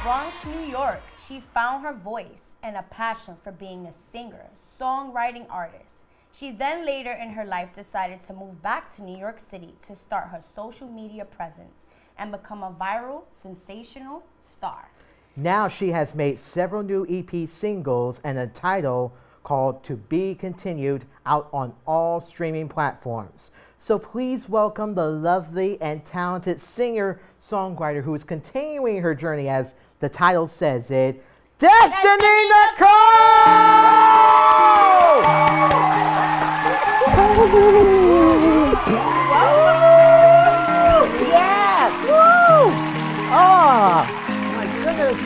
Bronx, New York, she found her voice and a passion for being a singer, songwriting artist. She then later in her life decided to move back to New York City to start her social media presence and become a viral, sensational star. Now she has made several new EP singles and a title called To Be Continued out on all streaming platforms. So please welcome the lovely and talented singer-songwriter who is continuing her journey, as the title says it, Destinyy Nicole! Yes! Woo! Oh, my goodness.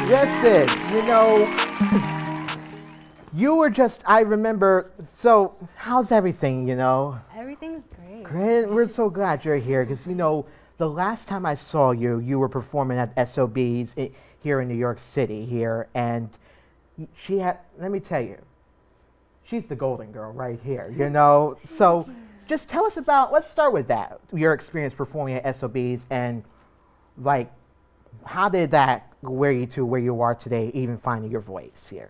Listen, you know, you were just, I remember, so how's everything, you know? Everything's great. Great. We're so glad you're here because, you know, the last time I saw you, you were performing at SOBs here in New York City here, and she had, let me tell you, she's the golden girl right here, you know? So just tell us about, let's start with that, your experience performing at SOBs, and like, how did that wear you to where you are today, even finding your voice here?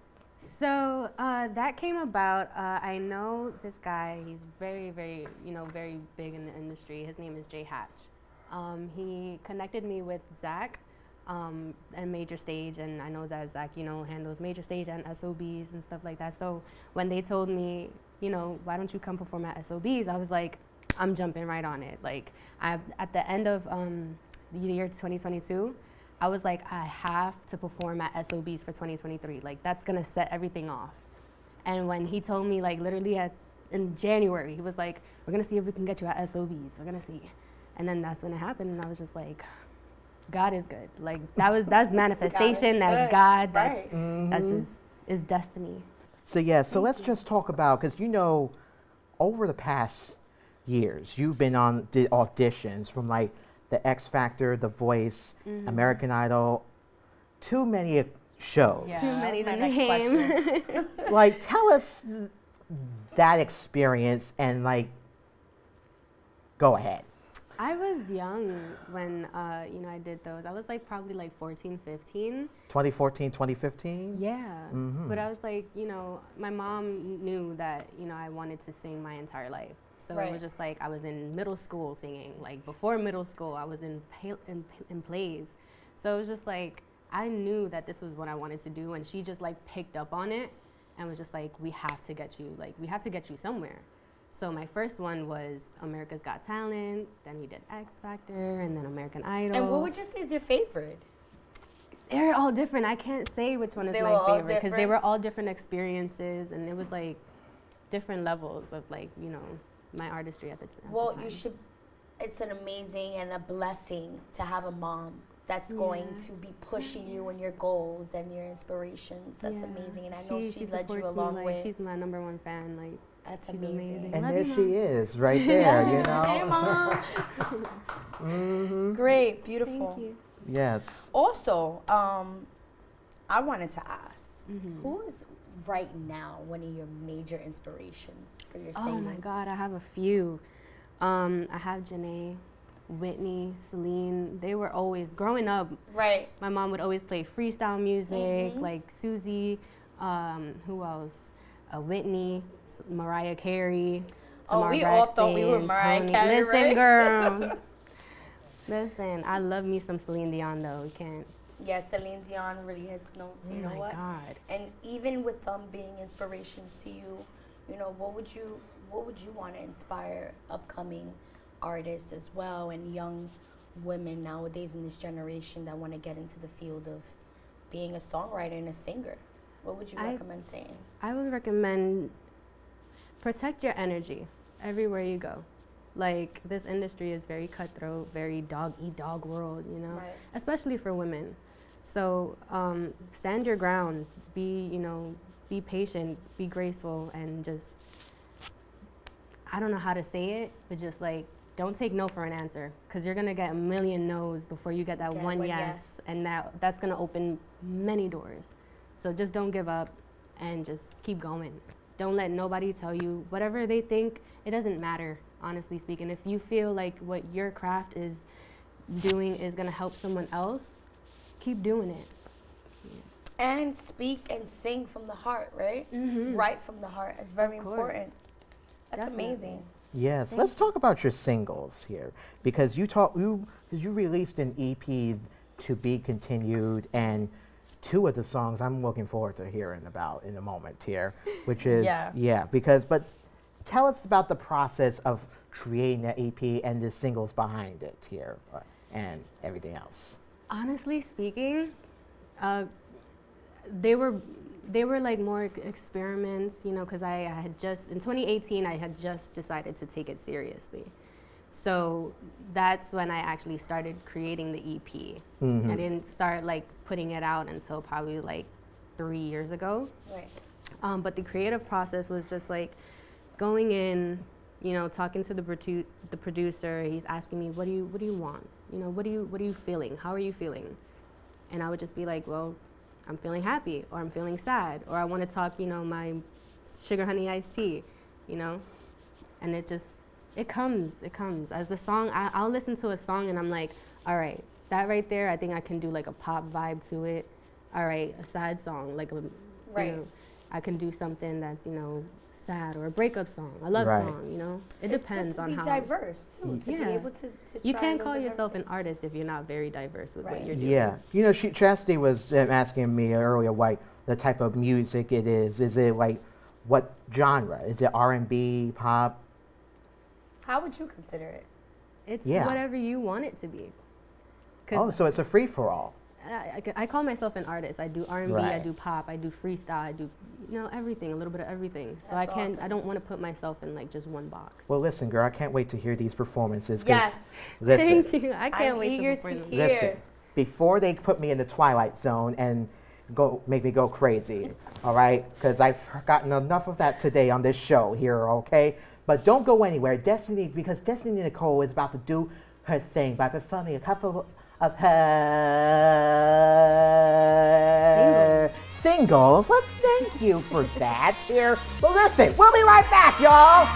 So that came about, I know this guy, he's very, very, very big in the industry. His name is Jay Hatch. He connected me with Zach and Major Stage, and I know that Zach, handles Major Stage and SOBs and stuff like that. So when they told me, why don't you come perform at SOBs, I was like, I'm jumping right on it. Like, at the end of the year 2022, I was like, I have to perform at SOBs for 2023. Like, that's gonna set everything off. And when he told me, like, literally in January, he was like, we're gonna see if we can get you at SOBs. We're gonna see. And then that's when it happened, and I was just like, God is good. Like, that's manifestation, that's God, right. That's just, is destiny. So yeah, so let's just talk about, because over the past years, you've been on the auditions from like the X Factor, The Voice, American Idol, too many shows. Yeah, too many to name. Like, tell us that experience and like, go ahead. I was young when, I did those. I was like probably like 14, 15. 2014, 2015? Yeah. But I was like, my mom knew that, I wanted to sing my entire life. So it was just like I was in middle school singing. Like before middle school, I was in plays. So it was just like I knew that this was what I wanted to do, and she just like picked up on it and was just like, we have to get you, somewhere. So my first one was America's Got Talent. Then we did X Factor, and then American Idol. And what would you say is your favorite? They're all different. I can't say which one is my favorite because they were all different experiences, and it was like different levels of like my artistry at the time. Well, it's an amazing and a blessing to have a mom that's going to be pushing you and your goals and your inspirations. That's amazing, and I know she led you a long way. She's my #1 fan. Like, that's amazing. And there she is, right there, Hey, Mom. Great, beautiful. Thank you. Yes. Also, I wanted to ask, who is right now one of your major inspirations for your singing? Oh my God, I have a few. I have Janae, Whitney, Celine. They were always, growing up, right. My mom would always play freestyle music, like Susie, who else? Whitney, Mariah Carey. We all thought we were Mariah Carey, Listen, girl. Listen, I love me some Celine Dion, though. You can't. Yeah, Celine Dion really hits notes. You know what? Oh my God. And even with them being inspirations to you, what would you want to inspire upcoming artists as well, and young women nowadays in this generation that want to get into the field of being a songwriter and a singer? What would you recommend saying? I would recommend protect your energy everywhere you go. Like, this industry is very cutthroat, very dog-eat-dog world, Right. Especially for women. So stand your ground, be patient, be graceful, and just, I don't know how to say it, but just like, don't take no for an answer, because you're gonna get a million no's before you get that one yes, and that's gonna open many doors. So just don't give up and just keep going. Don't let nobody tell you whatever they think. It doesn't matter, honestly speaking. If you feel like what your craft is doing is gonna help someone else, keep doing it. And speak and sing from the heart, right? Mm-hmm. Write from the heart. It's very Of course. important. That's Definitely. amazing. Yes, let's talk about your singles here because you released an EP, To Be Continued, and two of the songs I'm looking forward to hearing about in a moment here, which is but tell us about the process of creating that EP and the singles behind it here and everything else. Honestly speaking, they were like more experiments, you know, because I had just, in 2018, I had just decided to take it seriously. So that's when I actually started creating the EP. Mm-hmm. I didn't start like putting it out until probably like 3 years ago. Right. But the creative process was just like going in, you know, talking to the producer. He's asking me, what do you want? You know, what are you feeling? How are you feeling? And I would just be like, well, I'm feeling happy, or I'm feeling sad, or I want to talk, you know, my sugar honey iced tea, you know, and it comes as the song. I'll listen to a song and I'm like, all right, that right there, I think I can do like a pop vibe to it. All right, a sad song, like you know, I can do something that's, you know, sad, or a breakup song, a love song, you know. It depends on how. It's good to be diverse too, to be able to You try can't a call little yourself an different artist if you're not very diverse with what Right. you're doing. Yeah, you know, Chastity was asking me earlier, like the type of music it is. Is it like what genre? Is it R&B, pop? How would you consider it? It's whatever you want it to be. Oh, so it's a free for all. I call myself an artist. I do R&B, Right. I do pop, I do freestyle, I do, you know, everything, a little bit of everything. So That's I awesome. don't want to put myself in like just one box. Well, listen, girl, I can't wait to hear these performances. 'Cause Yes. Listen, Thank you. I can't I'm wait eager to perform them. hear. listen. Before they put me in the Twilight Zone and make me go crazy, all right? Because I've gotten enough of that today on this show here, okay? But don't go anywhere, because Destinyy Nicole is about to do her thing by performing a couple of her singles. Let's thank you for that here. Well, listen, we'll be right back, y'all.